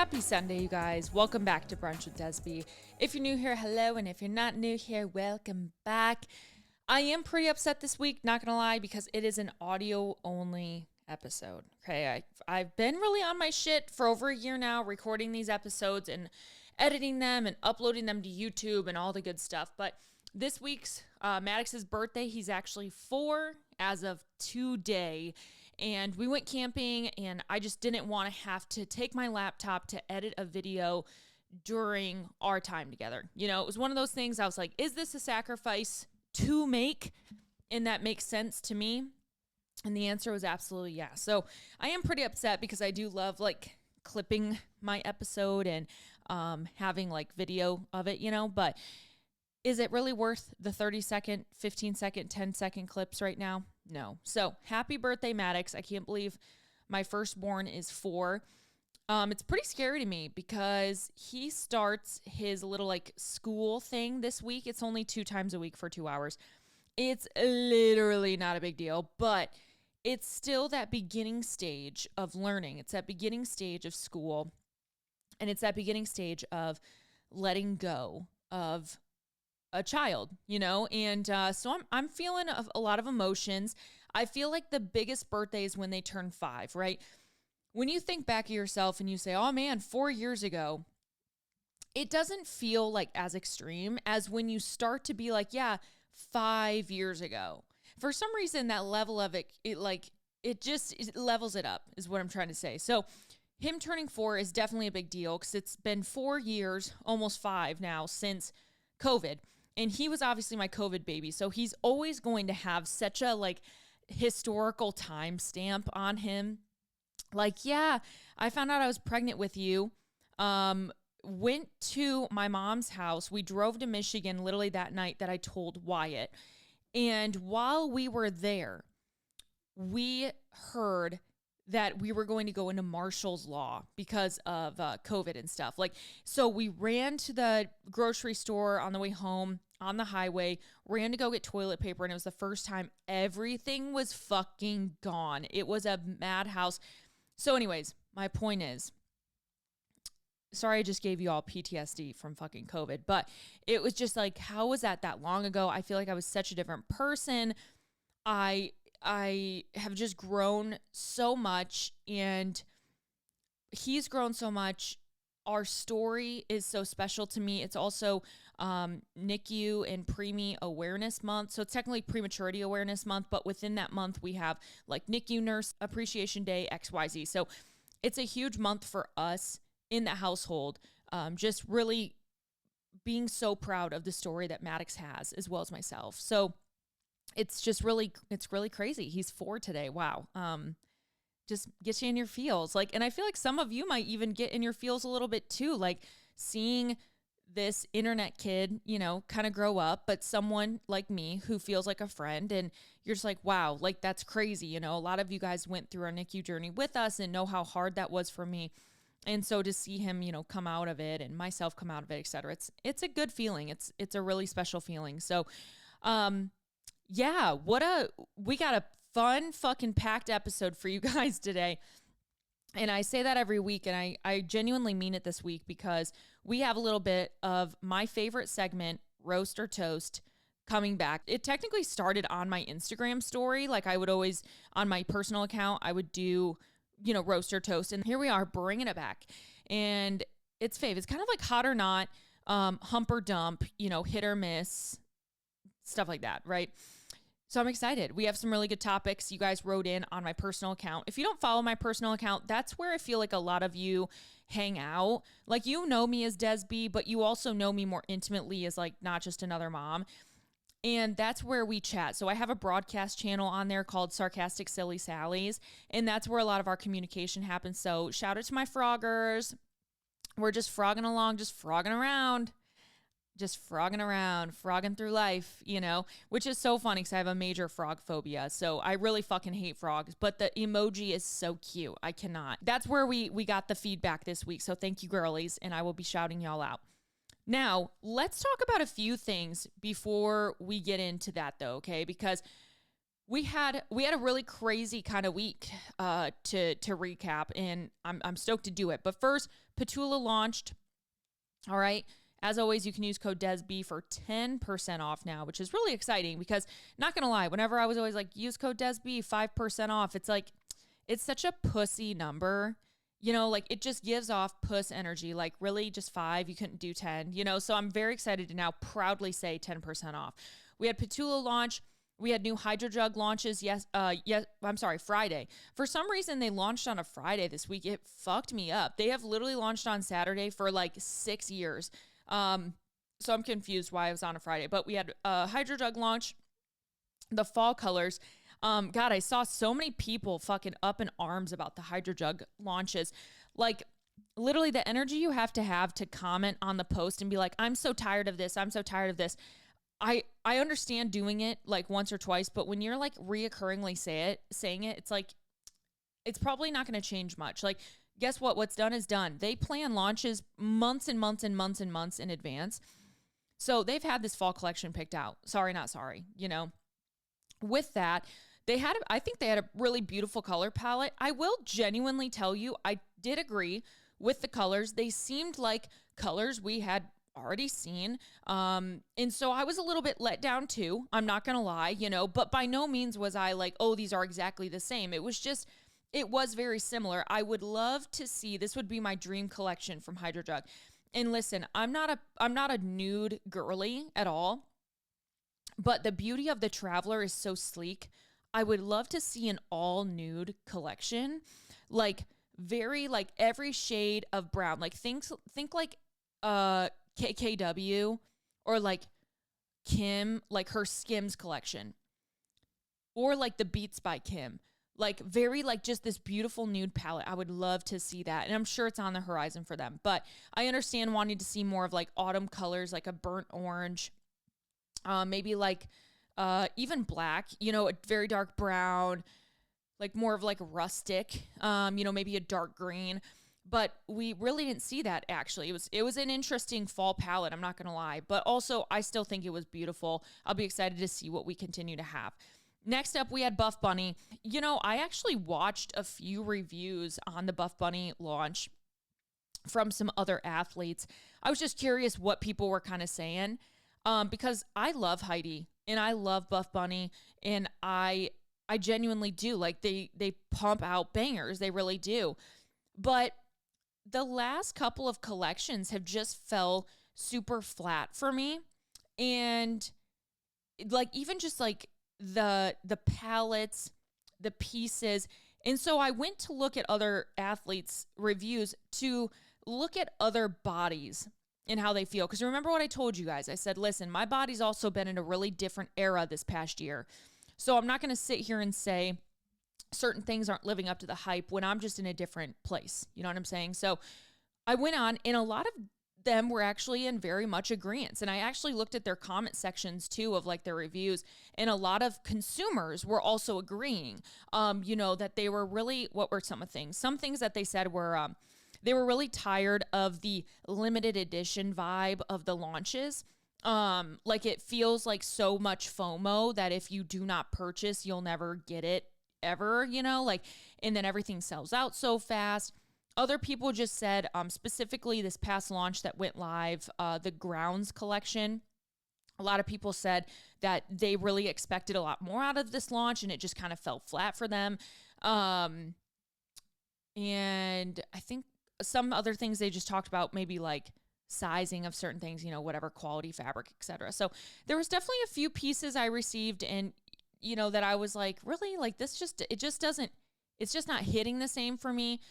Happy Sunday, you guys. Welcome back to Brunch with DESB. If you're new here, hello. And if you're not new here, welcome back. I am pretty upset this week, not gonna lie, because it is an audio-only episode. Okay, I've been really on my shit for over a year now, recording these episodes and editing them and uploading them to YouTube and all the good stuff. But this week's Matix's birthday. He's actually 4 as of today. And we went camping, and I just didn't want to have to take my laptop to edit a video during our time together. You know, it was one of those things I was like, is this a sacrifice to make? And that makes sense to me. And the answer was absolutely yes. So I am pretty upset because I do love like clipping my episode and having like video of it, you know, but is it really worth the 30-second, 15-second, 10-second clips right now? No. So happy birthday, Matix. I can't believe my firstborn is 4. It's pretty scary to me because he starts his little like school thing this week. It's only 2 times a week for 2 hours. It's literally not a big deal, but it's still that beginning stage of learning. It's that beginning stage of school, and it's that beginning stage of letting go of a child, you know? And so I'm feeling a lot of emotions. I feel like the biggest birthday is when they turn 5, right? When you think back of yourself and you say, oh man, 4 years ago, it doesn't feel like as extreme as when you start to be like, yeah, 5 years ago. For some reason, that level of it levels it up is what I'm trying to say. So him turning 4 is definitely a big deal because it's been 4 years, almost 5 now, since COVID. And he was obviously my COVID baby. So he's always going to have such a like historical time stamp on him. Like, yeah, I found out I was pregnant with you. Went to my mom's house. We drove to Michigan literally that night that I told Wyatt. And while we were there, we heard that we were going to go into martial law because of COVID and stuff. Like, so we ran to the grocery store on the way home on the highway, ran to go get toilet paper. And it was the first time everything was fucking gone. It was a madhouse. So anyways, my point is, sorry, I just gave you all PTSD from fucking COVID, but it was just like, how was that long ago? I feel like I was such a different person. I have just grown so much, and he's grown so much. Our story is so special to me. It's also NICU and preemie awareness month. So it's technically prematurity awareness month, but within that month we have like NICU nurse appreciation day, XYZ. So it's a huge month for us in the household. Just really being so proud of the story that Matix has, as well as myself. So it's really crazy. He's 4 today. Wow. Just gets you in your feels. Like, and I feel like some of you might even get in your feels a little bit too, like seeing this internet kid, you know, kind of grow up, but someone like me who feels like a friend, and you're just like, wow, like that's crazy. You know, a lot of you guys went through our NICU journey with us and know how hard that was for me. And so to see him, you know, come out of it and myself come out of it, et cetera, it's a good feeling. It's a really special feeling. So, yeah, we got a fun fucking packed episode for you guys today. And I say that every week, and I genuinely mean it this week because we have a little bit of my favorite segment, Roast or Toast, coming back. It technically started on my Instagram story. Like I would always, on my personal account, I would do, you know, Roast or Toast. And here we are bringing it back. And it's fave. It's kind of like hot or not, hump or dump, you know, hit or miss, stuff like that, right? So I'm excited. We have some really good topics you guys wrote in on my personal account. If you don't follow my personal account, that's where I feel like a lot of you hang out. Like, you know me as DESB, but you also know me more intimately as like not just another mom. And that's where we chat. So I have a broadcast channel on there called Sarcastic Silly Sallies, and that's where a lot of our communication happens. So shout out to my froggers. We're just frogging along, just frogging around. Just frogging through life, you know, which is so funny because I have a major frog phobia. So I really fucking hate frogs, but the emoji is so cute. I cannot. That's where we got the feedback this week. So thank you, girlies. And I will be shouting y'all out. Now, let's talk about a few things before we get into that though, okay? Because we had a really crazy kind of week to recap, and I'm stoked to do it. But first, Petula launched. All right. As always, you can use code DESB for 10% off now, which is really exciting because, not going to lie, whenever I was always like, use code DESB, 5% off, it's like, it's such a pussy number. You know, like it just gives off puss energy. Like, really, just 5? You couldn't do 10, you know? So I'm very excited to now proudly say 10% off. We had Petula launch. We had new Hydro Jug launches. Friday. For some reason, they launched on a Friday this week. It fucked me up. They have literally launched on Saturday for like 6 years. So I'm confused why it was on a Friday. But we had a Hydro Jug launch, the fall colors. God, I saw so many people fucking up in arms about the Hydro Jug launches. Like, literally the energy you have to comment on the post and be like, I'm so tired of this. I'm so tired of this. I understand doing it like once or twice, but when you're like reoccurringly saying it, it's like, it's probably not going to change much. Like, guess what? What's done is done. They plan launches months and months and months and months in advance. So they've had this fall collection picked out. Sorry, not sorry. You know, with that, I think they had a really beautiful color palette. I will genuinely tell you, I did agree with the colors. They seemed like colors we had already seen. And so I was a little bit let down too. I'm not going to lie, you know, but by no means was I like, oh, these are exactly the same. It was very similar. I would love to see, this would be my dream collection from Hydro Jug. And listen, I'm not a nude girly at all, but the beauty of the Traveler is so sleek. I would love to see an all nude collection, like very like every shade of brown. Like think like KKW or like Kim, like her Skims collection, or like the Beats by Kim. Like very like just this beautiful nude palette. I would love to see that. And I'm sure it's on the horizon for them. But I understand wanting to see more of like autumn colors, like a burnt orange, maybe like even black, you know, a very dark brown, like more of like rustic, you know, maybe a dark green. But we really didn't see that actually. It was an interesting fall palette, I'm not going to lie. But also, I still think it was beautiful. I'll be excited to see what we continue to have. Next up, we had Buff Bunny. You know, I actually watched a few reviews on the Buff Bunny launch from some other athletes. I was just curious what people were kind of saying, because I love Heidi and I love Buff Bunny, and I genuinely do. Like they pump out bangers, they really do. But the last couple of collections have just fell super flat for me, and like even just like the palettes, the pieces. And so I went to look at other athletes' reviews to look at other bodies and how they feel. Because remember what I told you guys? I said, listen, my body's also been in a really different era this past year. So I'm not going to sit here and say certain things aren't living up to the hype when I'm just in a different place. You know what I'm saying? So I went on, and a lot of them were actually in very much agreement. And I actually looked at their comment sections too of like their reviews, and a lot of consumers were also agreeing, you know, that they were really, what were some things? Some things that they said were, they were really tired of the limited edition vibe of the launches. Like it feels like so much FOMO that if you do not purchase, you'll never get it ever, you know, like, and then everything sells out so fast. Other people just said, specifically this past launch that went live, the Grounds collection, a lot of people said that they really expected a lot more out of this launch, and it just kind of fell flat for them. And I think some other things they just talked about, maybe like sizing of certain things, you know, whatever quality fabric, etc. So there was definitely a few pieces I received, and you know, that I was like, really, like this just, it just doesn't, it's just not hitting the same for me.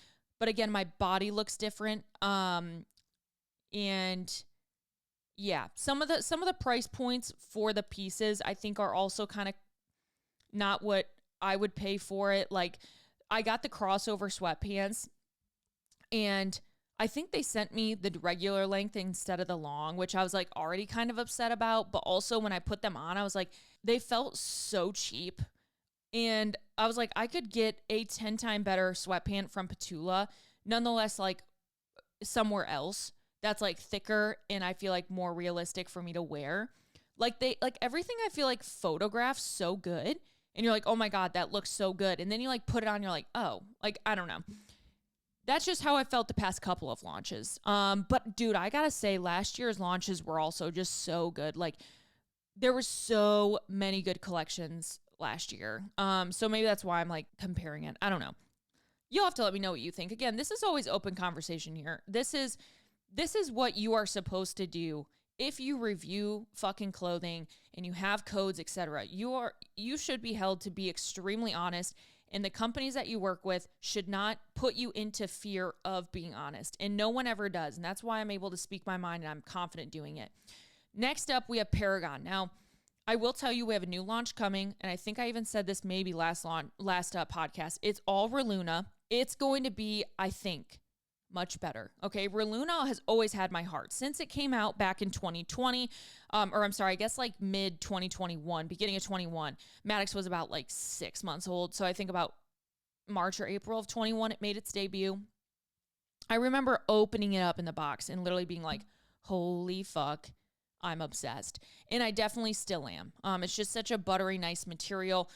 But again, my body looks different. And yeah, some of the price points for the pieces I think are also kind of not what I would pay for it. Like I got the crossover sweatpants, and I think they sent me the regular length instead of the long, which I was like already kind of upset about. But also when I put them on, I was like, they felt so cheap. And I was like, I could get a 10 times better sweatpant from Petula, nonetheless, like somewhere else that's like thicker and I feel like more realistic for me to wear. Like everything I feel like photographs so good. and you're like, oh my God, that looks so good. And then you like put it on, you're like, oh, like, I don't know. That's just how I felt the past couple of launches. But dude, I gotta say, last year's launches were also just so good. Like, there were so many good collections last year. So maybe that's why I'm like comparing it. I don't know. You'll have to let me know what you think. Again, this is always open conversation here. This is what you are supposed to do if you review fucking clothing and you have codes, etc. You should be held to be extremely honest, and the companies that you work with should not put you into fear of being honest. And no one ever does. And that's why I'm able to speak my mind and I'm confident doing it. Next up, we have Paragon. Now, I will tell you we have a new launch coming, and I think I even said this maybe last podcast. It's all Reluna. It's going to be, I think, much better. Okay, Reluna has always had my heart since it came out back in 2020, or I'm sorry, I guess like mid 2021, beginning of 21. Matix was about like 6 months old, so I think about March or April of 21, it made its debut. I remember opening it up in the box and literally being like, holy fuck, I'm obsessed. And I definitely still am. It's just such a buttery, nice material.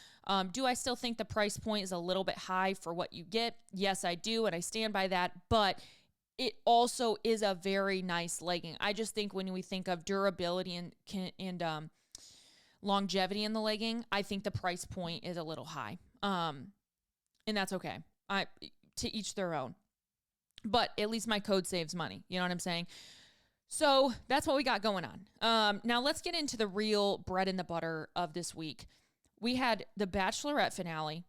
Do I still think the price point is a little bit high for what you get? Yes, I do. And I stand by that. But it also is a very nice legging. I just think when we think of durability and longevity in the legging, I think the price point is a little high. And that's okay. To each their own. But at least my code saves money. You know what I'm saying? So that's what we got going on. Now let's get into the real bread and the butter of this week. We had the Bachelorette finale.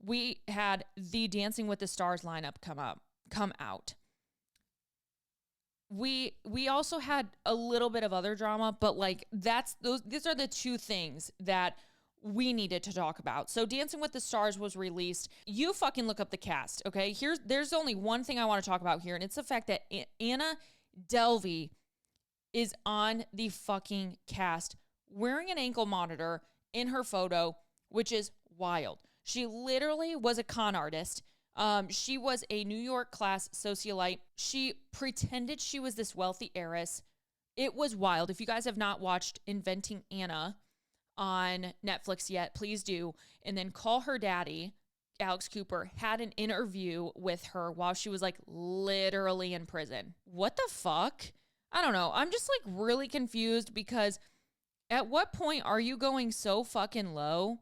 We had the Dancing with the Stars lineup come out. We also had a little bit of other drama, but like these are the two things that we needed to talk about. So Dancing with the Stars was released. You fucking look up the cast, okay? There's only one thing I want to talk about here, and it's the fact that Anna Delvey is on the fucking cast wearing an ankle monitor in her photo, which is wild. She literally was a con artist. She was a New York class socialite. She pretended she was this wealthy heiress. It was wild. If you guys have not watched Inventing Anna on Netflix yet, please do. And then Call Her Daddy, Alex Cooper, had an interview with her while she was like literally in prison. What the fuck? I don't know. I'm just like really confused because at what point are you going so fucking low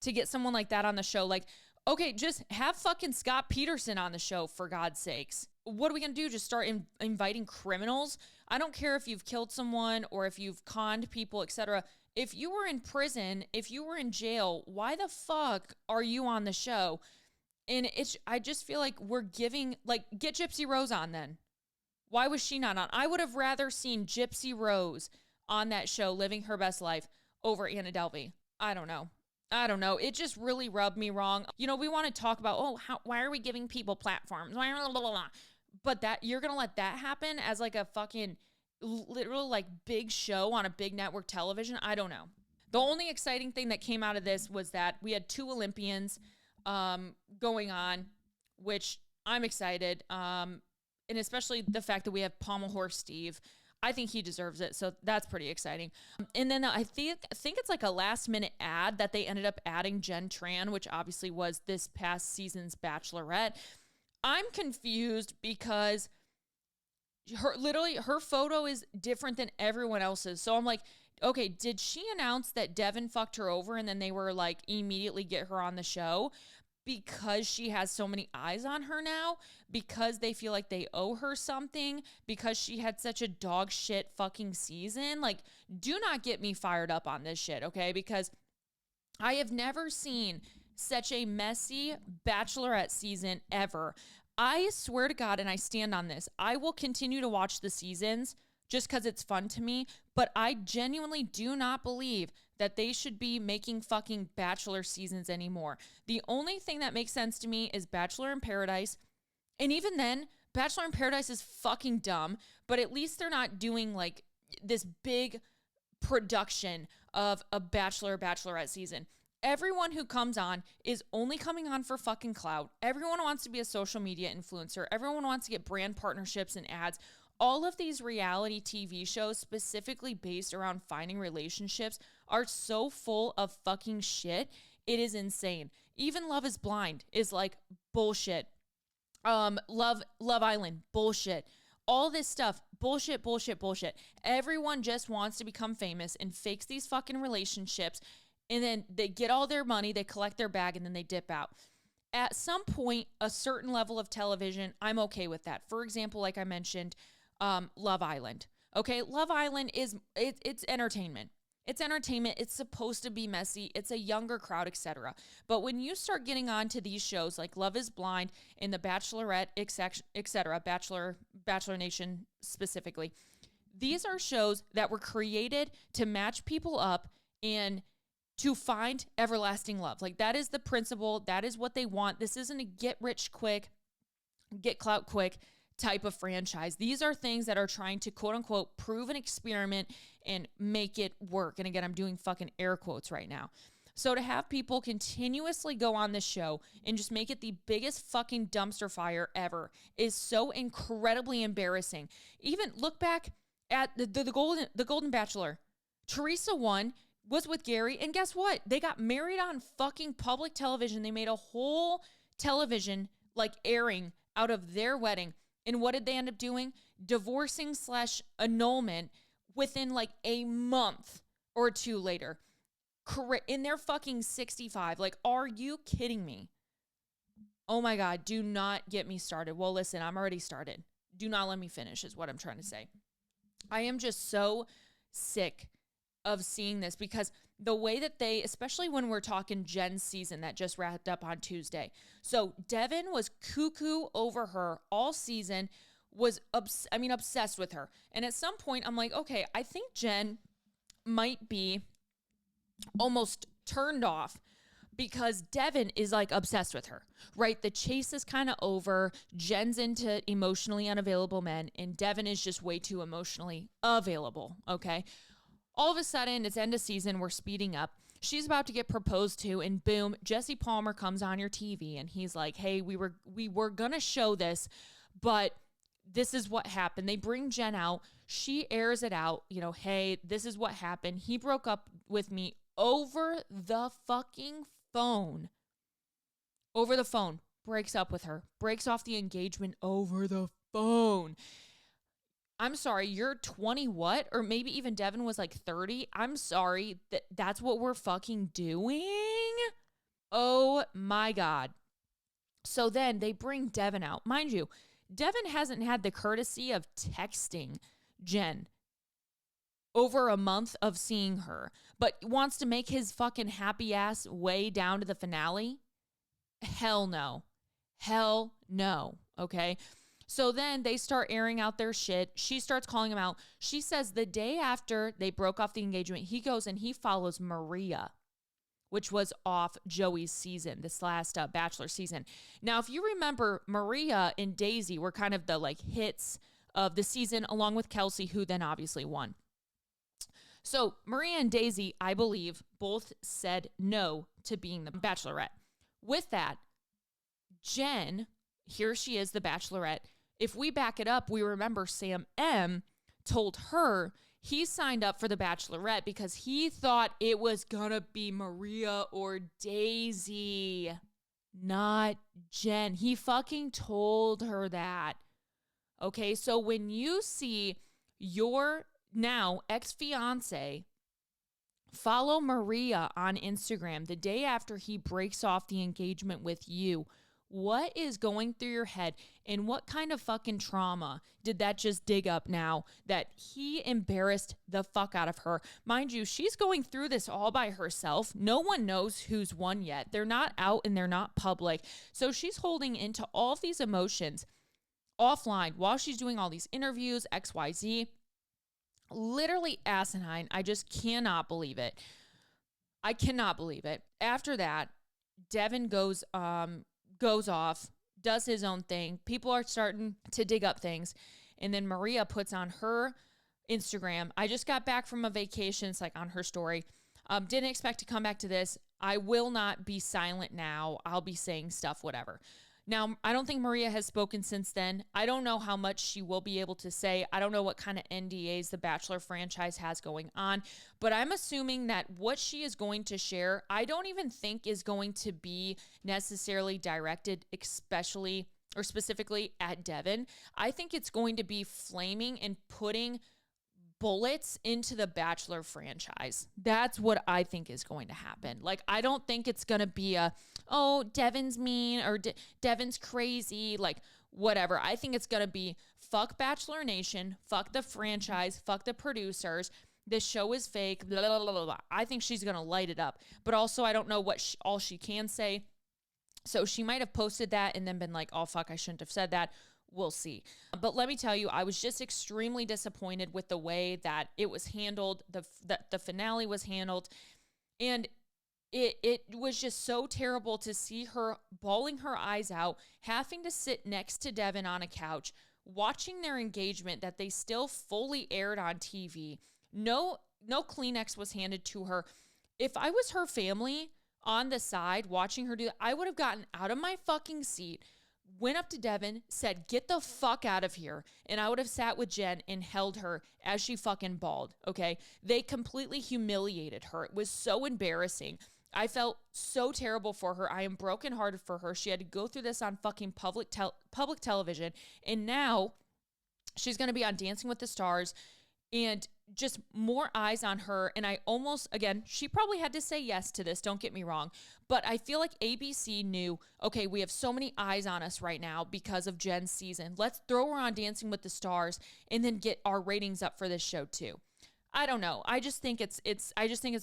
to get someone like that on the show? Like, okay, just have fucking Scott Peterson on the show, for God's sakes. What are we going to do? Just start inviting criminals? I don't care if you've killed someone or if you've conned people, etc. If you were in prison, if you were in jail, why the fuck are you on the show? And I just feel like we're giving, like, get Gypsy Rose on then. Why was she not on? I would have rather seen Gypsy Rose on that show living her best life over Anna Delvey. I don't know. It just really rubbed me wrong. You know, we want to talk about, why are we giving people platforms? Why blah, blah, blah. But that you're going to let that happen as like a fucking literal like big show on a big network television? I don't know. The only exciting thing that came out of this was that we had 2 Olympians going on, which I'm excited. And especially the fact that we have Pommel Horse Steve. I think he deserves it. So that's pretty exciting. And then I think it's like a last minute ad that they ended up adding Jenn Trann, which obviously was this past season's Bachelorette. I'm confused because her photo is different than everyone else's. So I'm like, okay, did she announce that Devin fucked her over and then they were like immediately get her on the show because she has so many eyes on her now, because they feel like they owe her something, because she had such a dog shit fucking season? Like, do not get me fired up on this shit, okay? Because I have never seen such a messy Bachelorette season ever. I swear to God, and I stand on this, I will continue to watch the seasons just because it's fun to me, but I genuinely do not believe that they should be making fucking Bachelor seasons anymore. The only thing that makes sense to me is Bachelor in Paradise, and even then, Bachelor in Paradise is fucking dumb, but at least they're not doing like this big production of a Bachelorette season. Everyone who comes on is only coming on for fucking clout. Everyone wants to be a social media influencer. Everyone wants to get brand partnerships and ads. All of these reality TV shows specifically based around finding relationships are so full of fucking shit. It is insane. Even Love is Blind is like bullshit. Love Island, bullshit. All this stuff, bullshit, bullshit, bullshit. Everyone just wants to become famous and fakes these fucking relationships. And then they get all their money, they collect their bag, and then they dip out. At some point, a certain level of television, I'm okay with that. For example, like I mentioned, Love Island. Okay, Love Island it's entertainment. It's entertainment. It's supposed to be messy. It's a younger crowd, etc. But when you start getting on to these shows like Love is Blind and The Bachelorette, etc., Bachelor Nation specifically, these are shows that were created to match people up and to find everlasting love. Like, that is the principle. That is what they want. This isn't a get rich quick, get clout quick type of franchise. These are things that are trying to quote unquote prove an experiment and make it work. And again, I'm doing fucking air quotes right now. So to have people continuously go on this show and just make it the biggest fucking dumpster fire ever is so incredibly embarrassing. Even look back at the Golden Bachelor. Teresa won, was with Gary, and guess what? They got married on fucking public television. They made a whole television like airing out of their wedding. And what did they end up doing? Divorcing / annulment within like a month or two later. In their fucking 65. Like, are you kidding me? Oh my God, do not get me started. Well, listen, I'm already started. Do not let me finish is what I'm trying to say. I am just so sick of seeing this because the way that they, especially when we're talking Jenn's season that just wrapped up on Tuesday. So Devin was cuckoo over her all season, was obsessed with her. And at some point I'm like, okay, I think Jenn might be almost turned off because Devin is like obsessed with her, right? The chase is kind of over. Jenn's into emotionally unavailable men and Devin is just way too emotionally available, okay? All of a sudden, it's end of season. We're speeding up. She's about to get proposed to, and boom, Jesse Palmer comes on your TV, and he's like, "Hey, we were gonna show this, but this is what happened." They bring Jenn out. She airs it out. You know, hey, this is what happened. He broke up with me over the fucking phone. Over the phone. Breaks up with her. Breaks off the engagement over the phone. I'm sorry, you're 20 what? Or maybe even Devin was like 30. I'm sorry, that's what we're fucking doing? Oh my God. So then they bring Devin out. Mind you, Devin hasn't had the courtesy of texting Jenn over a month of seeing her, but wants to make his fucking happy ass way down to the finale? Hell no. Hell no. Okay? So then they start airing out their shit. She starts calling him out. She says the day after they broke off the engagement, he goes and he follows Maria, which was off Joey's season, this last Bachelor season. Now, if you remember, Maria and Daisy were kind of the like hits of the season, along with Kelsey, who then obviously won. So Maria and Daisy, I believe, both said no to being the Bachelorette. With that, Jenn, here she is, the Bachelorette. If we back it up, we remember Sam M told her he signed up for the Bachelorette because he thought it was gonna be Maria or Daisy, not Jenn. He fucking told her that. Okay, so when you see your now ex-fiance follow Maria on Instagram the day after he breaks off the engagement with you, what is going through your head and what kind of fucking trauma did that just dig up now that he embarrassed the fuck out of her? Mind you, she's going through this all by herself. No one knows who's won yet. They're not out and they're not public. So she's holding into all of these emotions offline while she's doing all these interviews, XYZ. Literally asinine. I just cannot believe it. I cannot believe it. After that, Devin goes off, does his own thing. People are starting to dig up things. And then Maria puts on her Instagram, "I just got back from a vacation." It's like on her story. "Didn't expect to come back to this. I will not be silent now. I'll be saying stuff, whatever." Now, I don't think Maria has spoken since then. I don't know how much she will be able to say. I don't know what kind of NDAs the Bachelor franchise has going on, but I'm assuming that what she is going to share, I don't even think is going to be necessarily directed, especially or specifically at Devin. I think it's going to be flaming and putting bullets into the Bachelor franchise. That's what I think is going to happen. Like, I don't think it's going to be oh, Devin's mean or Devin's crazy, like whatever. I think it's going to be fuck Bachelor Nation, fuck the franchise, fuck the producers. This show is fake, blah, blah, blah, blah, blah. I think she's going to light it up. But also, I don't know what all she can say. So she might have posted that and then been like, oh, fuck, I shouldn't have said that. We'll see. But let me tell you, I was just extremely disappointed with the way that it was handled, the finale was handled. And it was just so terrible to see her bawling her eyes out, having to sit next to Devin on a couch, watching their engagement that they still fully aired on TV. No Kleenex was handed to her. If I was her family on the side watching her do that, I would have gotten out of my fucking seat, went up to Devin, said, get the fuck out of here. And I would have sat with Jen and held her as she fucking bawled, okay? They completely humiliated her. It was so embarrassing. I felt so terrible for her. I am brokenhearted for her. She had to go through this on fucking public television. And now she's going to be on Dancing with the Stars and just more eyes on her. And I almost, again, she probably had to say yes to this, don't get me wrong. But I feel like ABC knew, okay, we have so many eyes on us right now because of Jen's season. Let's throw her on Dancing with the Stars and then get our ratings up for this show too. I don't know. I just think it's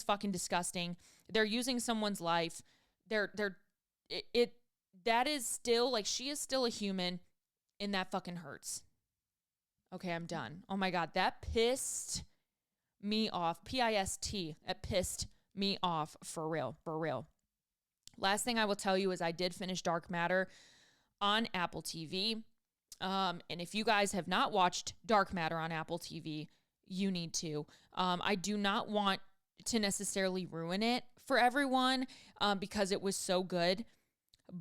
fucking disgusting. They're using someone's life. That is still, like, she is still a human, and that fucking hurts. Okay, I'm done. Oh my God, that pissed me off. P-I-S-T. It pissed me off for real, for real. Last thing I will tell you is I did finish Dark Matter on Apple TV. And if you guys have not watched Dark Matter on Apple TV, you need to. I do not want to necessarily ruin it for everyone because it was so good.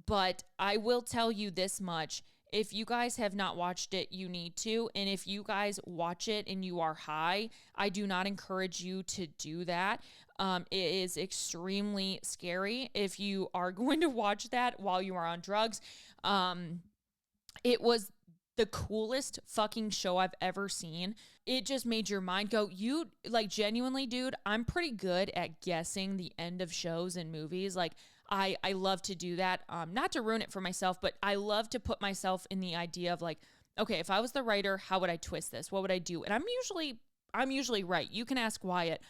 But I will tell you this much. If you guys have not watched it, you need to. And if you guys watch it and you are high, I do not encourage you to do that. It is extremely scary if you are going to watch that while you are on drugs. It was the coolest fucking show I've ever seen. It just made your mind go, you, like, genuinely, dude, I'm pretty good at guessing the end of shows and movies. Like, I love to do that. Not to ruin it for myself, but I love to put myself in the idea of, like, okay, if I was the writer, how would I twist this? What would I do? And I'm usually right. You can ask Wyatt.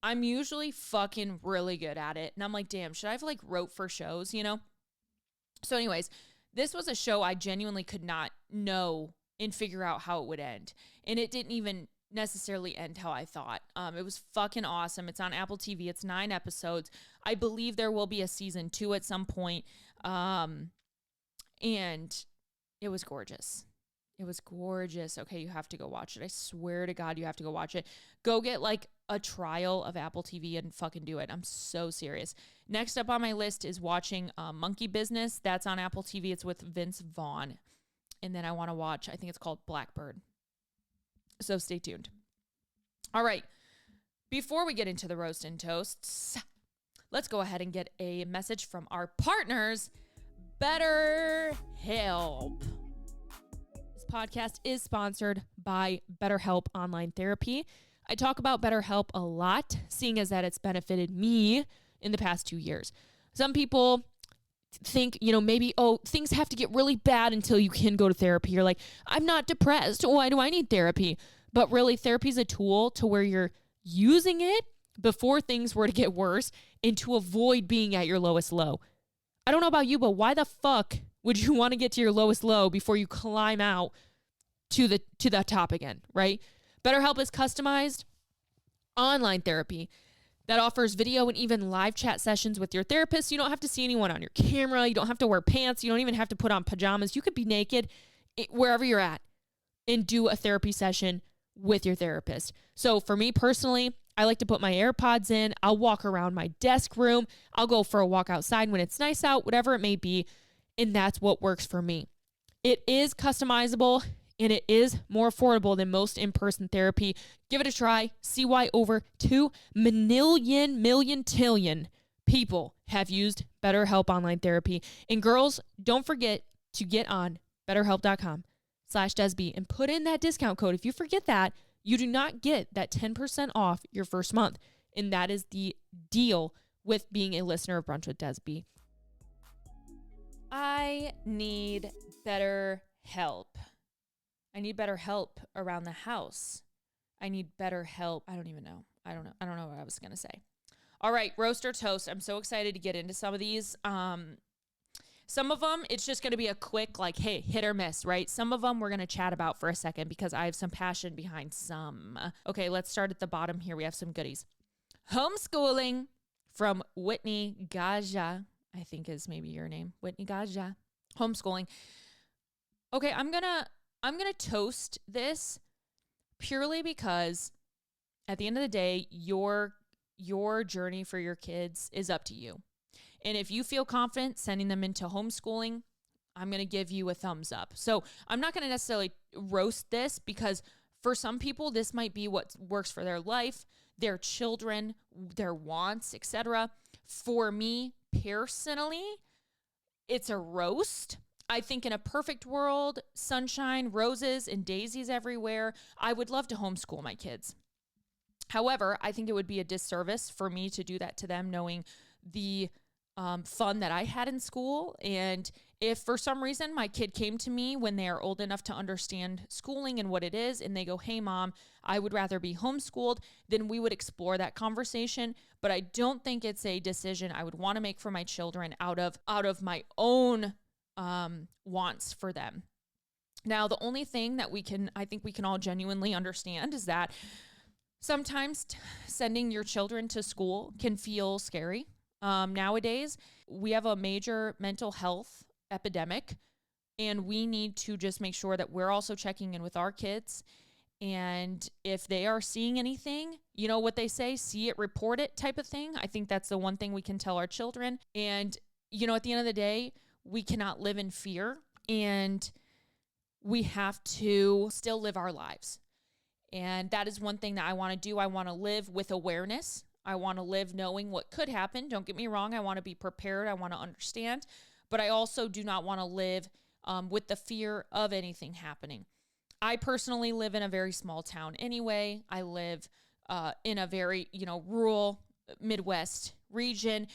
I'm usually fucking really good at it. And I'm like, damn, should I have, like, wrote for shows, you know? So anyways, this was a show I genuinely could not know and figure out how it would end. And it didn't even necessarily end how I thought. It was fucking awesome. It's on Apple TV. It's 9 episodes. I believe there will be a season 2 at some point. And it was gorgeous. It was gorgeous. Okay, you have to go watch it. I swear to God, you have to go watch it. Go get like a trial of Apple TV and fucking do it. I'm so serious. Next up on my list is watching Monkey Business. That's on Apple TV. It's with Vince Vaughn. And then I want to watch, I think it's called Blackbird. So stay tuned. All right. Before we get into the roast and toasts, let's go ahead and get a message from our partners, BetterHelp. This podcast is sponsored by BetterHelp Online Therapy. I talk about BetterHelp a lot, seeing as that it's benefited me in the past 2 years. Some people think, maybe, things have to get really bad until you can go to therapy. You're like, I'm not depressed. Why do I need therapy? But really, therapy is a tool to where you're using it before things were to get worse and to avoid being at your lowest low. I don't know about you, but why the fuck would you want to get to your lowest low before you climb out to the top again, right? BetterHelp is customized online therapy that offers video and even live chat sessions with your therapist. You don't have to see anyone on your camera. You don't have to wear pants. You don't even have to put on pajamas. You could be naked wherever you're at and do a therapy session with your therapist. So for me personally, I like to put my AirPods in. I'll walk around my desk room. I'll go for a walk outside when it's nice out, whatever it may be. And that's what works for me. It is customizable and it is more affordable than most in-person therapy. Give it a try. See why over 2 million people have used BetterHelp online therapy. And girls, don't forget to get on BetterHelp.com/DESB and put in that discount code. If you forget that, you do not get that 10% off your first month. And that is the deal with being a listener of Brunch with Desb. I need better help. I need better help around the house. I need better help. I don't even know. I don't know what I was going to say. All right, roast or toast. I'm so excited to get into some of these. Some of them, it's just going to be a quick, like, hey, hit or miss, right? Some of them we're going to chat about for a second because I have some passion behind some. Okay, let's start at the bottom here. We have some goodies. Homeschooling from Whitney Gaja, I think is maybe your name. Whitney Gaja. Homeschooling. Okay, I'm gonna toast this purely because at the end of the day, your journey for your kids is up to you. And if you feel confident sending them into homeschooling, I'm going to give you a thumbs up. So I'm not going to necessarily roast this because for some people, this might be what works for their life, their children, their wants, etc. For me personally, it's a roast. I think in a perfect world, sunshine, roses, and daisies everywhere, I would love to homeschool my kids. However, I think it would be a disservice for me to do that to them, knowing the fun that I had in school. And if for some reason my kid came to me when they are old enough to understand schooling and what it is, and they go, hey, Mom, I would rather be homeschooled, then we would explore that conversation. But I don't think it's a decision I would want to make for my children out of my own wants for them. Now, the only thing that I think we can all genuinely understand is that sometimes sending your children to school can feel scary. Nowadays, we have a major mental health epidemic, and we need to just make sure that we're also checking in with our kids. And if they are seeing anything, you know what they say, see it, report it type of thing. I think that's the one thing we can tell our children. And, you know, at the end of the day, we cannot live in fear, and we have to still live our lives. And that is one thing that I want to do. I want to live with awareness. I want to live knowing what could happen. Don't get me wrong. I want to be prepared. I want to understand. But I also do not want to live with the fear of anything happening. I personally live in a very small town anyway. I live in a very, rural Midwest region.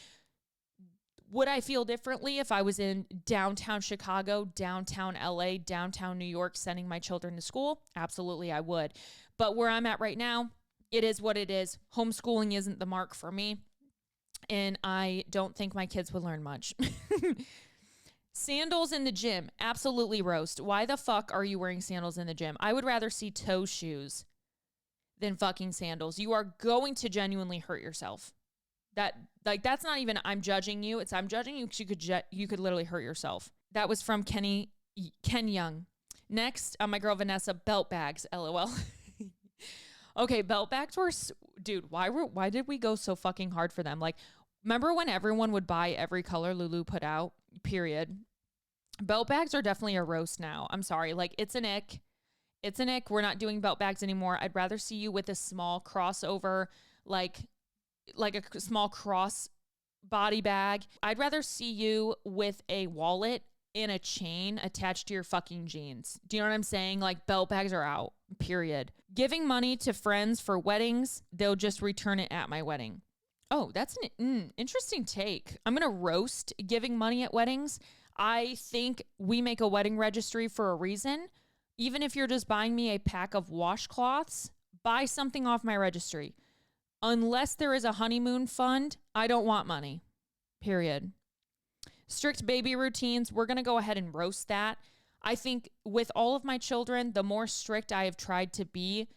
Would I feel differently if I was in downtown Chicago, downtown LA, downtown New York, sending my children to school? Absolutely, I would. But where I'm at right now, it is what it is. Homeschooling isn't the mark for me, and I don't think my kids would learn much. Sandals in the gym, absolutely roast. Why the fuck are you wearing sandals in the gym? I would rather see toe shoes than fucking sandals. You are going to genuinely hurt yourself. That's not even I'm judging you. It's I'm judging you because you could literally hurt yourself. That was from Ken Young. Next, my girl Vanessa, belt bags, LOL. Okay, belt bags were, dude, why did we go so fucking hard for them? Like, remember when everyone would buy every color Lulu put out, period? Belt bags are definitely a roast now. I'm sorry. Like, it's an ick. It's an ick. We're not doing belt bags anymore. I'd rather see you with a small crossover, like a small cross body bag. I'd rather see you with a wallet and a chain attached to your fucking jeans. Do you know what I'm saying? Like, belt bags are out, period. Giving money to friends for weddings, they'll just return it at my wedding. Oh, that's an interesting take. I'm going to roast giving money at weddings. I think we make a wedding registry for a reason. Even if you're just buying me a pack of washcloths, buy something off my registry. Unless there is a honeymoon fund, I don't want money, period. Strict baby routines, we're going to go ahead and roast that. I think with all of my children, the more strict I have tried to be,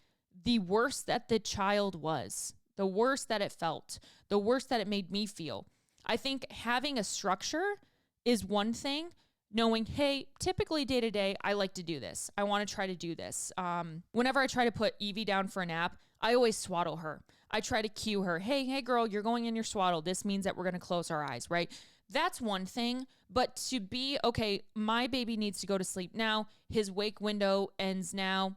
the worse that the child was, the worse that it felt, the worse that it made me feel. I think having a structure is one thing. Knowing, hey, typically day to day, I like to do this. I want to try to do this. Whenever I try to put Evie down for a nap, I always swaddle her. I try to cue her. Hey, girl, you're going in your swaddle. This means that we're going to close our eyes, right? That's one thing. But to be, okay, my baby needs to go to sleep now. His wake window ends now.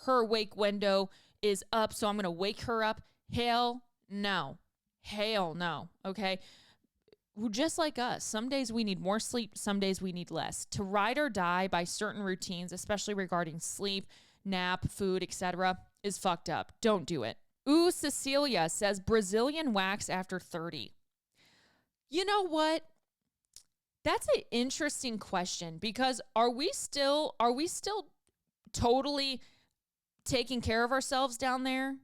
Her wake window is up, so I'm going to wake her up. Hell no. Hell no. Okay? Just like us, some days we need more sleep, some days we need less. To ride or die by certain routines, especially regarding sleep, nap, food, etc., is fucked up. Don't do it. Ooh, Cecilia says Brazilian wax after 30. You know what? That's an interesting question, because are we still totally taking care of ourselves down there?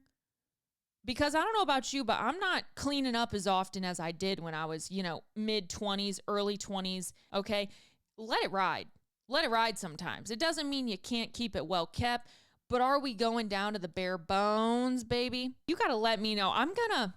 Because I don't know about you, but I'm not cleaning up as often as I did when I was, mid-20s, early 20s, okay? Let it ride. Let it ride sometimes. It doesn't mean you can't keep it well kept, but are we going down to the bare bones, baby? You got to let me know. I'm going to,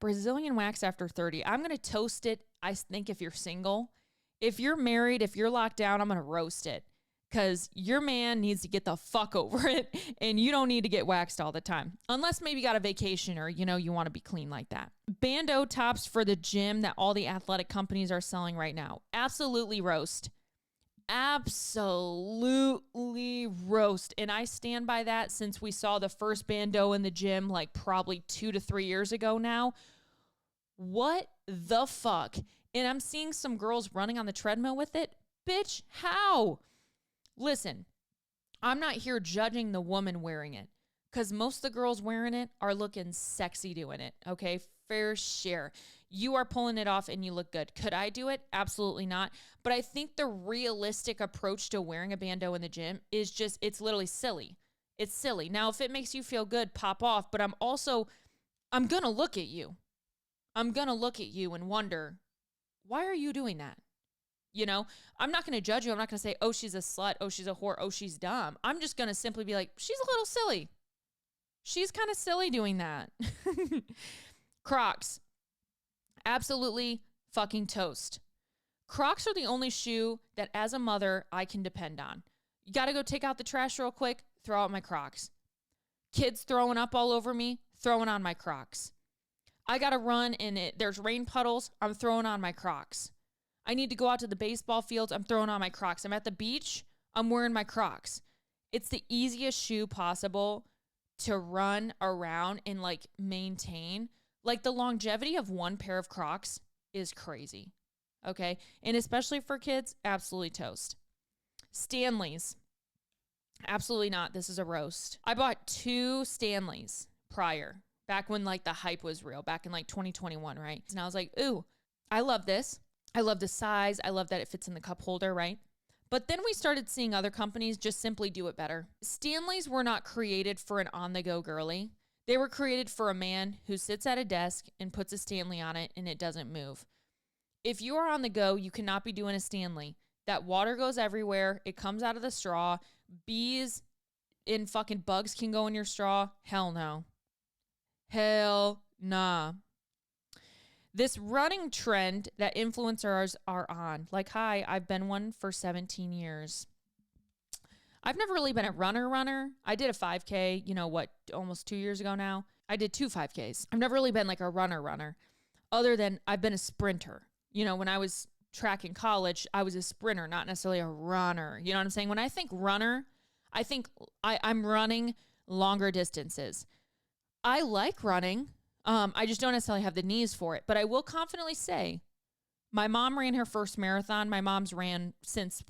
Brazilian wax after 30, I'm going to toast it, I think, if you're single. If you're married, if you're locked down, I'm going to roast it. Because your man needs to get the fuck over it, and you don't need to get waxed all the time. Unless maybe you got a vacation or, you want to be clean like that. Bandeau tops for the gym that all the athletic companies are selling right now. Absolutely roast. Absolutely roast. And I stand by that since we saw the first bandeau in the gym like probably 2 to 3 years ago now. What the fuck? And I'm seeing some girls running on the treadmill with it. Bitch, how? Listen, I'm not here judging the woman wearing it, because most of the girls wearing it are looking sexy doing it, okay? Fair share. You are pulling it off and you look good. Could I do it? Absolutely not. But I think the realistic approach to wearing a bandeau in the gym is just, it's literally silly. It's silly. Now, if it makes you feel good, pop off. But I'm going to look at you. I'm going to look at you and wonder, why are you doing that? I'm not going to judge you. I'm not going to say, oh, she's a slut. Oh, she's a whore. Oh, she's dumb. I'm just going to simply be like, she's a little silly. She's kind of silly doing that. Crocs. Absolutely fucking toast. Crocs are the only shoe that as a mother I can depend on. You got to go take out the trash real quick, throw out my Crocs. Kids throwing up all over me, throwing on my Crocs. I got to run and there's rain puddles, I'm throwing on my Crocs. I need to go out to the baseball fields, I'm throwing on my Crocs. I'm at the beach, I'm wearing my Crocs. It's the easiest shoe possible to run around and maintain. The longevity of one pair of Crocs is crazy. Okay? And especially for kids, absolutely toast. Stanleys. Absolutely not. This is a roast. I bought 2 Stanleys prior, back when the hype was real, back in 2021, right? And I was like, ooh, I love this. I love the size. I love that it fits in the cup holder, right? But then we started seeing other companies just simply do it better. Stanleys were not created for an on-the-go girly. They were created for a man who sits at a desk and puts a Stanley on it and it doesn't move. If you are on the go, you cannot be doing a Stanley. That water goes everywhere. It comes out of the straw. Bees and fucking bugs can go in your straw. Hell no. Hell nah. This running trend that influencers are on, hi, I've been one for 17 years. I've never really been a runner. I did a 5K, almost 2 years ago now. I did 2 5Ks. I've never really been a runner, other than I've been a sprinter. When I was track in college, I was a sprinter, not necessarily a runner. You know what I'm saying? When I think runner, I think I'm running longer distances. I like running. I just don't necessarily have the knees for it. But I will confidently say, my mom ran her first marathon. My mom's ran since,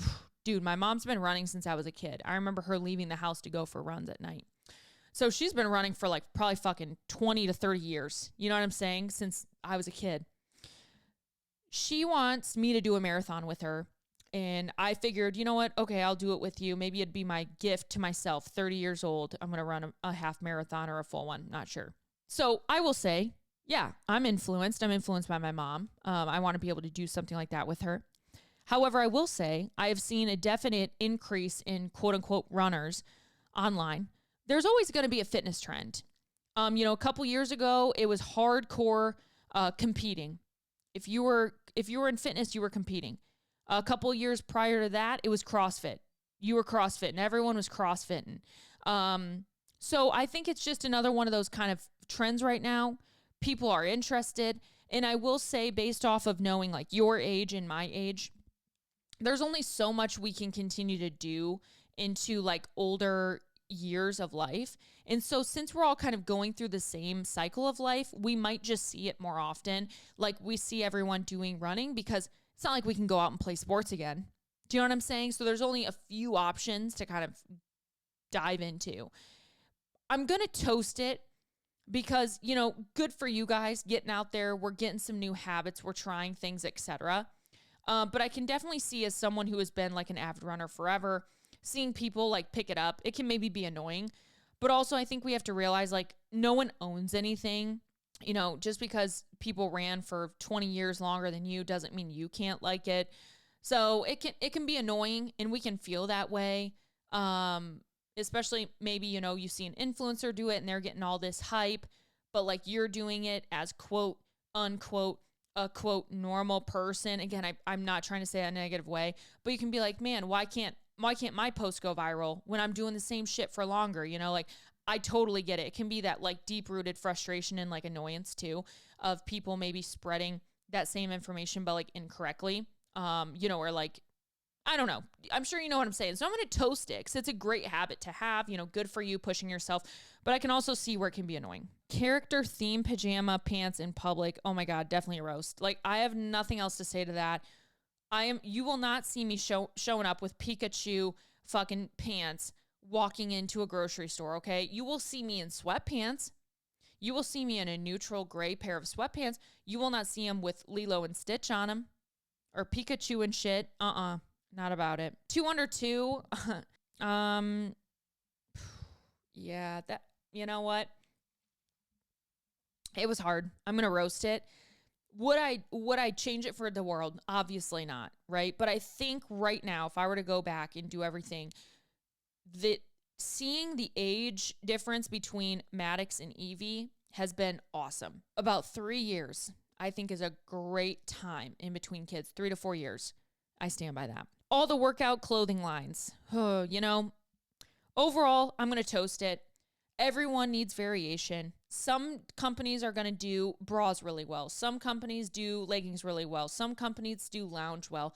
my mom's been running since I was a kid. I remember her leaving the house to go for runs at night. So she's been running for probably fucking 20 to 30 years. You know what I'm saying? Since I was a kid. She wants me to do a marathon with her. And I figured, you know what? Okay, I'll do it with you. Maybe it'd be my gift to myself. 30 years old, I'm going to run a half marathon or a full one. Not sure. So I will say, yeah, I'm influenced. I'm influenced by my mom. I want to be able to do something like that with her. However, I will say I have seen a definite increase in quote unquote runners online. There's always going to be a fitness trend. A couple years ago, it was hardcore competing. If you were in fitness, you were competing. A couple years prior to that, it was CrossFit. You were CrossFit and everyone was CrossFitting. So I think it's just another one of those kind of trends right now. People are interested. And I will say, based off of knowing like your age and my age, there's only so much we can continue to do into like older years of life. And so since we're all kind of going through the same cycle of life, we might just see it more often. Like we see everyone doing running because it's not like we can go out and play sports again. Do you know what I'm saying? So there's only a few options to kind of dive into. I'm going to toast it because, you know, good for you guys getting out there. We're getting some new habits. We're trying things, etc. But I can definitely see, as someone who has been like an avid runner forever, seeing people like pick it up, it can maybe be annoying. But also I think we have to realize like no one owns anything. You know, just because people ran for 20 years longer than you doesn't mean you can't like it. So it can be annoying, and we can feel that way. Especially maybe, you know, you see an influencer do it and they're getting all this hype, but like you're doing it as quote unquote a quote normal person. Again, I'm not trying to say it in a negative way, but you can be like, man, why can't my post go viral when I'm doing the same shit for longer? You know, like I totally get it. It can be that like deep rooted frustration and like annoyance too of people maybe spreading that same information, but like incorrectly. You know, or like, I don't know. I'm sure you know what I'm saying. So I'm going to toast it because it's a great habit to have, you know, good for you pushing yourself, but I can also see where it can be annoying. Character theme pajama pants in public. Oh my God, definitely a roast. Like I have nothing else to say to that. You will not see me showing up with Pikachu fucking pants walking into a grocery store. Okay. You will see me in sweatpants. You will see me in a neutral gray pair of sweatpants. You will not see them with Lilo and Stitch on them or Pikachu and shit. Not about it. 2 under 2. Yeah, that, you know what? It was hard. I'm going to roast it. Would I change it for the world? Obviously not, right? But I think right now, if I were to go back and do everything, that seeing the age difference between Matix and Evie has been awesome. About 3 years, I think, is a great time in between kids. 3 to 4 years. I stand by that. All the workout clothing lines. You know, overall, I'm going to toast it. Everyone needs variation. Some companies are going to do bras really well. Some companies do leggings really well. Some companies do lounge well.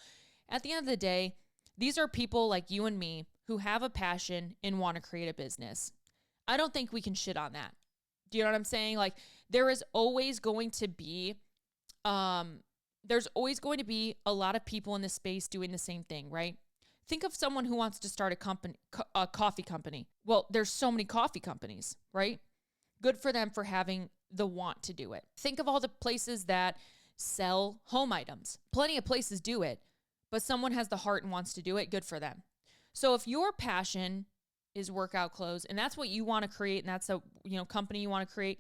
At the end of the day, these are people like you and me who have a passion and want to create a business. I don't think we can shit on that. Do you know what I'm saying? Like there is always going to be, there's always going to be a lot of people in this space doing the same thing, right? Think of someone who wants to start a coffee company. Well, there's so many coffee companies, right? Good for them for having the want to do it. Think of all the places that sell home items. Plenty of places do it, but someone has the heart and wants to do it. Good for them. So if your passion is workout clothes and that's what you want to create and that's a, you know, company you want to create,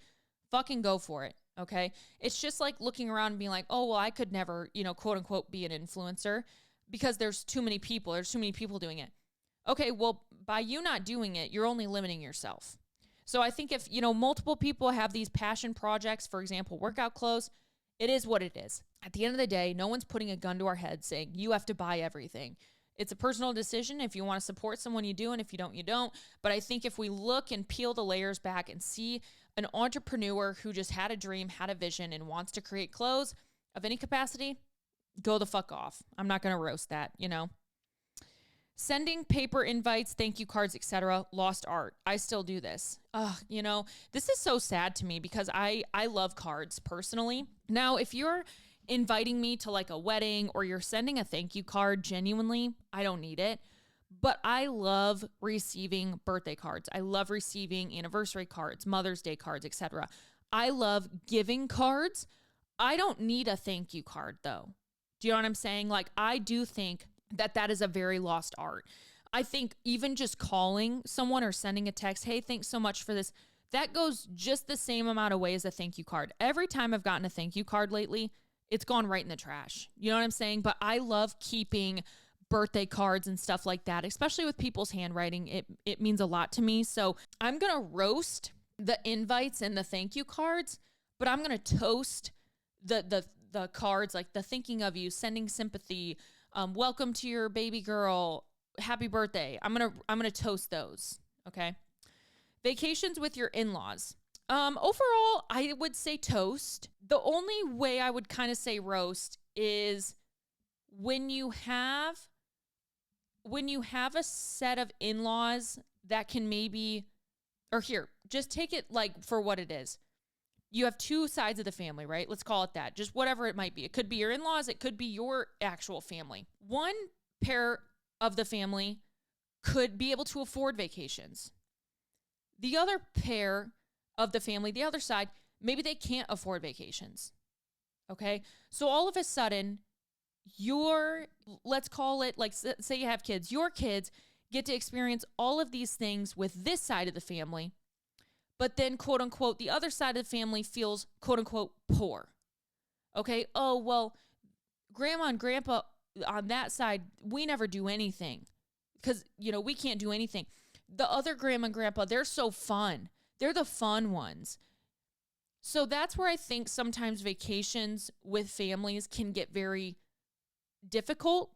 fucking go for it. Okay. It's just like looking around and being like, oh, well, I could never, you know, quote unquote, be an influencer because there's too many people. There's too many people doing it. Okay. Well, by you not doing it, you're only limiting yourself. So I think if, you know, multiple people have these passion projects, for example, workout clothes, it is what it is. At the end of the day, no one's putting a gun to our head saying you have to buy everything. It's a personal decision. If you want to support someone, you do. And if you don't, you don't. But I think if we look and peel the layers back and see an entrepreneur who just had a dream, had a vision, and wants to create clothes of any capacity, go the fuck off. I'm not going to roast that, you know. Sending paper invites, thank you cards, etc. Lost art. I still do this. You know, this is so sad to me because I love cards personally. Now, if you're inviting me to like a wedding or you're sending a thank you card, genuinely, I don't need it. But I love receiving birthday cards. I love receiving anniversary cards, Mother's Day cards, etc. I love giving cards. I don't need a thank you card though. Do you know what I'm saying? Like I do think that is a very lost art. I think even just calling someone or sending a text, hey, thanks so much for this, that goes just the same amount of way as a thank you card. Every time I've gotten a thank you card lately, it's gone right in the trash. You know what I'm saying? But I love keeping birthday cards and stuff like that, especially with people's handwriting. It means a lot to me. So I'm going to roast the invites and the thank you cards, but I'm going to toast the cards, like the thinking of you, sending sympathy, welcome to your baby girl, happy birthday. I'm going to toast those. Okay. Vacations with your in-laws. Overall, I would say toast. The only way I would kind of say roast is when you have a set of in-laws that can maybe, or here, just take it like for what it is. You have two sides of the family, right? Let's call it that. Just whatever it might be. It could be your in-laws. It could be your actual family. One pair of the family could be able to afford vacations. The other pair of the family, the other side, maybe they can't afford vacations. Okay? So all of a sudden, let's call it, like, say you have kids. Your kids get to experience all of these things with this side of the family. But then, quote unquote, the other side of the family feels, quote unquote, poor. Okay? Oh, well, grandma and grandpa on that side, we never do anything because, we can't do anything. The other grandma and grandpa, they're so fun. They're the fun ones. So that's where I think sometimes vacations with families can get very difficult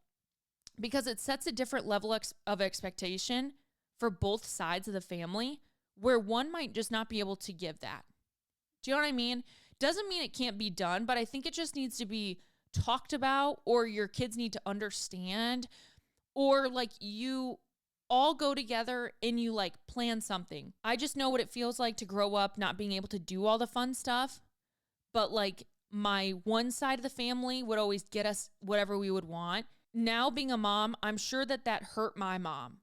because it sets a different level of expectation for both sides of the family, where one might just not be able to give that. Do you know what I mean? Doesn't mean it can't be done, but I think it just needs to be talked about, or your kids need to understand, or like you all go together and you like plan something. I just know what it feels like to grow up not being able to do all the fun stuff, but like my one side of the family would always get us whatever we would want. Now being a mom, I'm sure that hurt my mom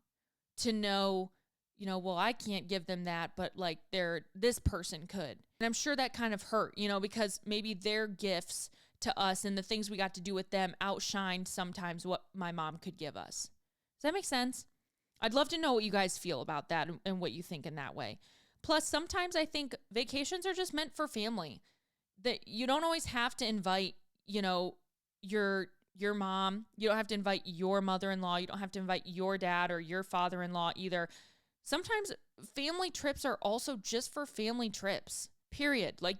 to know, well, I can't give them that, but like this person could. And I'm sure that kind of hurt, because maybe their gifts to us and the things we got to do with them outshined sometimes what my mom could give us. Does that make sense? I'd love to know what you guys feel about that and what you think in that way. Plus, sometimes I think vacations are just meant for family. That you don't always have to invite, your mom. You don't have to invite your mother-in-law. You don't have to invite your dad or your father-in-law either. Sometimes family trips are also just for family trips, period. Like,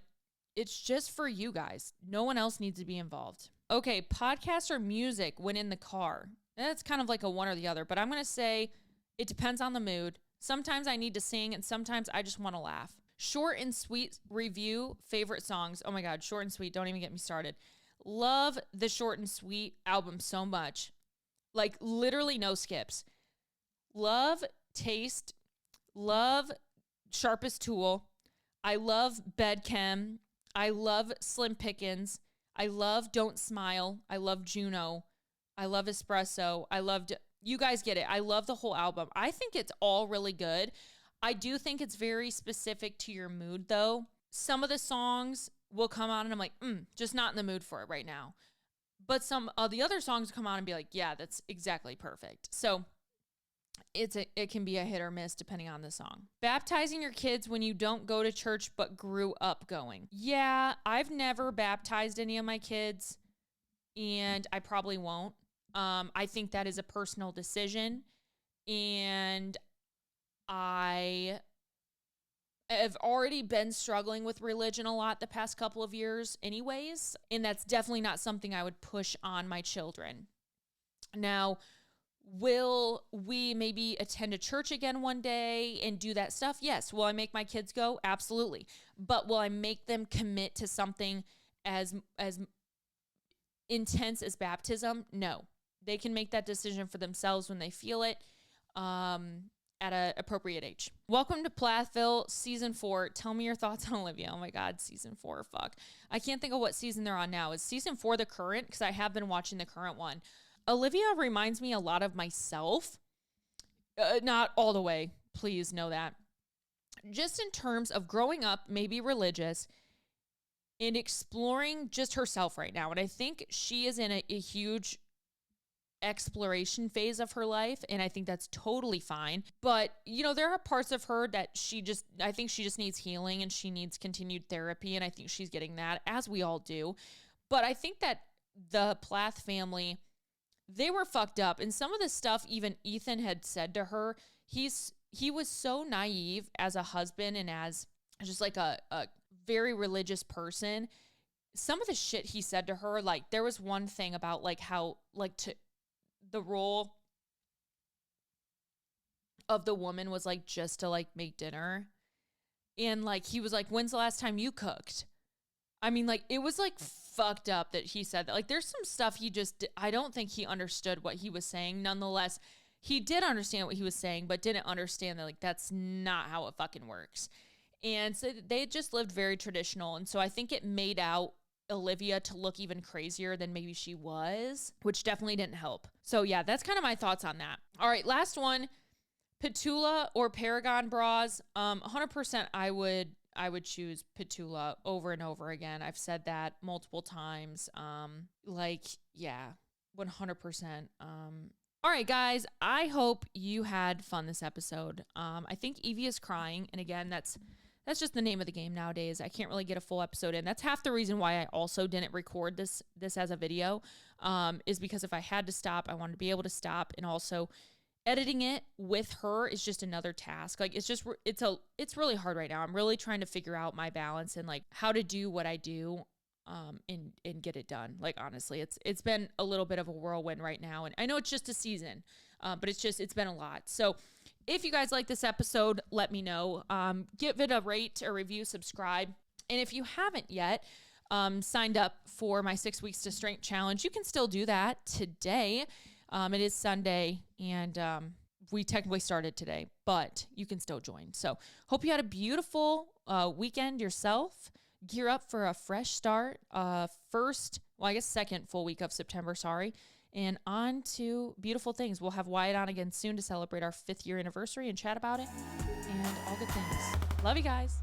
it's just for you guys. No one else needs to be involved. Okay, podcast or music when in the car. That's kind of like a one or the other, but I'm going to say it depends on the mood. Sometimes I need to sing and sometimes I just want to laugh. Short and sweet review, favorite songs. Oh my God, short and sweet. Don't even get me started. Love the Short and Sweet album so much. Like literally no skips. Love Taste. Love Sharpest Tool. I love Bedchem. I love Slim Pickens. I love Don't Smile. I love Juno. I love Espresso. You guys get it. I love the whole album. I think it's all really good. I do think it's very specific to your mood though. Some of the songs will come on and I'm like, just not in the mood for it right now. But some of the other songs come on and be like, yeah, that's exactly perfect. So it can be a hit or miss depending on the song. Baptizing your kids when you don't go to church but grew up going. Yeah, I've never baptized any of my kids and I probably won't. I think that is a personal decision and I have already been struggling with religion a lot the past couple of years anyways, and that's definitely not something I would push on my children. Now, will we maybe attend a church again one day and do that stuff? Yes. Will I make my kids go? Absolutely. But will I make them commit to something as intense as baptism? No. They can make that decision for themselves when they feel it. At an appropriate age. Welcome to Plathville, season 4. Tell me your thoughts on Olivia. Oh my God, season 4, fuck. I can't think of what season they're on now. Is season 4 the current? Because I have been watching the current one. Olivia reminds me a lot of myself. Not all the way, please know that. Just in terms of growing up, maybe religious, and exploring just herself right now. And I think she is in a huge exploration phase of her life, and I think that's totally fine. But there are parts of her that I think she just needs healing and she needs continued therapy, and I think she's getting that, as we all do. But I think that the Plath family, they were fucked up, and some of the stuff even Ethan had said to her, he was so naive as a husband and as just like a very religious person. Some of the shit he said to her, like there was one thing about like how like to the role of the woman was like just to like make dinner. And like, he was like, when's the last time you cooked? I mean, like, it was like fucked up that he said that. Like, there's some stuff I don't think he understood what he was saying. Nonetheless, he did understand what he was saying, but didn't understand that, like, that's not how it fucking works. And so they just lived very traditional. And so I think it made out Olivia to look even crazier than maybe she was, which definitely didn't help. So yeah, that's kind of my thoughts on that. All right, last one, Petula or Paragon bras. 100% I would choose Petula over and over again. I've said that multiple times. Yeah, 100%. All right, guys, I hope you had fun this episode. I think Evie is crying. And again, that's just the name of the game nowadays. I can't really get a full episode in. That's half the reason why I also didn't record this as a video, is because if I had to stop, I wanted to be able to stop. And also editing it with her is just another task. Like, it's really hard right now. I'm really trying to figure out my balance and like how to do what I do and get it done. Like, honestly, it's been a little bit of a whirlwind right now. And I know it's just a season, but it's been a lot. So if you guys like this episode, let me know. Give it a rate, a review, subscribe. And if you haven't yet signed up for my 6 weeks to strength challenge, you can still do that today. It is Sunday and we technically started today, but you can still join. So hope you had a beautiful weekend yourself. Gear up for a fresh start. Second full week of September, and on to beautiful things. We'll have Wyatt on again soon to celebrate our 5th year anniversary and chat about it and all good things. Love you guys.